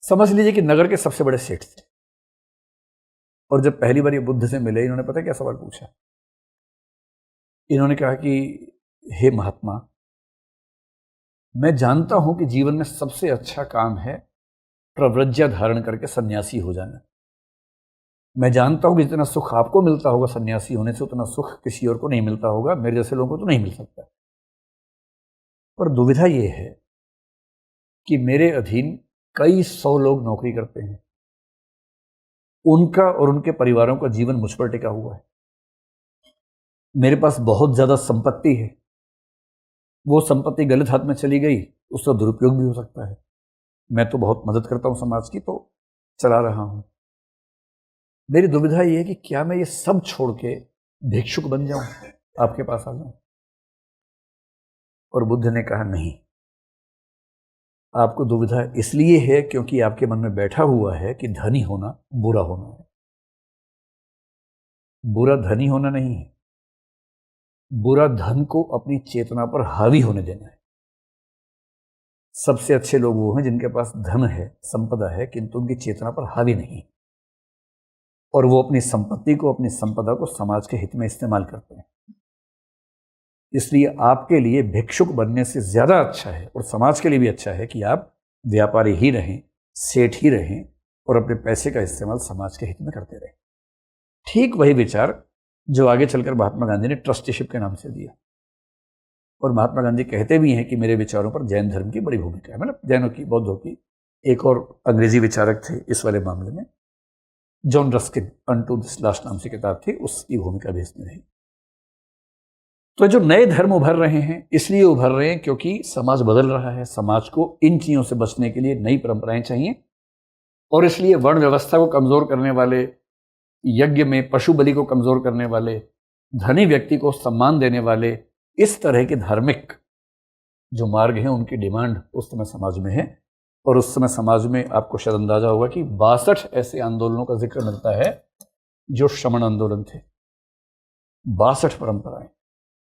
समझ लीजिए कि नगर के सबसे बड़े सेठ थे, और जब पहली बार ये बुद्ध से मिले, इन्होंने पता क्या सवाल पूछा? इन्होंने कहा कि हे महात्मा, मैं जानता हूं कि जीवन में सबसे अच्छा काम है प्रव्रज्या धारण करके सन्यासी हो जाना। मैं जानता हूं कि जितना सुख आपको मिलता होगा सन्यासी होने से, उतना सुख किसी और को नहीं मिलता होगा, मेरे जैसे लोगों को तो नहीं मिल सकता। पर दुविधा यह है कि मेरे अधीन कई 100 लोग नौकरी करते हैं, उनका और उनके परिवारों का जीवन मुझ पर टिका हुआ है। मेरे पास बहुत ज्यादा संपत्ति है, वो संपत्ति गलत हाथ में चली गई, उसका दुरुपयोग भी हो सकता है। मैं तो बहुत मदद करता हूं समाज की, तो चला रहा हूं। मेरी दुविधा यह है कि क्या मैं ये सब छोड़ के भिक्षुक बन जाऊं, आपके पास आ जाऊं? और बुद्ध ने कहा नहीं, आपको दुविधा इसलिए है क्योंकि आपके मन में बैठा हुआ है कि धनी होना बुरा होना है। बुरा धनी होना नहीं है, बुरा धन को अपनी चेतना पर हावी होने देना है। सबसे अच्छे लोग वो हैं जिनके पास धन है, संपदा है, किंतु उनकी चेतना पर हावी नहीं, और वो अपनी संपत्ति को, अपनी संपदा को समाज के हित में इस्तेमाल करते हैं। इसलिए आपके लिए भिक्षुक बनने से ज्यादा अच्छा है, और समाज के लिए भी अच्छा है, कि आप व्यापारी ही रहें, सेठ ही रहें, और अपने पैसे का इस्तेमाल समाज के हित में करते रहें। ठीक वही विचार जो आगे चलकर महात्मा गांधी ने ट्रस्टीशिप के नाम से दिया। और महात्मा गांधी कहते भी हैं कि मेरे विचारों पर जैन धर्म की बड़ी भूमिका है, मतलब जैनों की, बौद्धों की। एक और अंग्रेजी विचारक थे इस वाले मामले में, John Ruskin, unto this last नाम से किताब थी, उसकी भूमिका भी इसमें रही। तो जो नए धर्म उभर रहे हैं, इसलिए उभर रहे हैं क्योंकि समाज बदल रहा है। समाज को इन चीजों से बचने के लिए नई परंपराएं चाहिए, और इसलिए वर्ण व्यवस्था को कमजोर करने वाले, यज्ञ में पशु बलि को कमजोर करने वाले, धनी व्यक्ति को सम्मान देने वाले, इस तरह के धार्मिक जो मार्ग हैं, उनकी डिमांड उस समय समाज में है। और उस समय समाज में आपको शायद अंदाजा होगा कि 62 ऐसे आंदोलनों का जिक्र मिलता है जो श्रमण आंदोलन थे। 62 परंपराएं,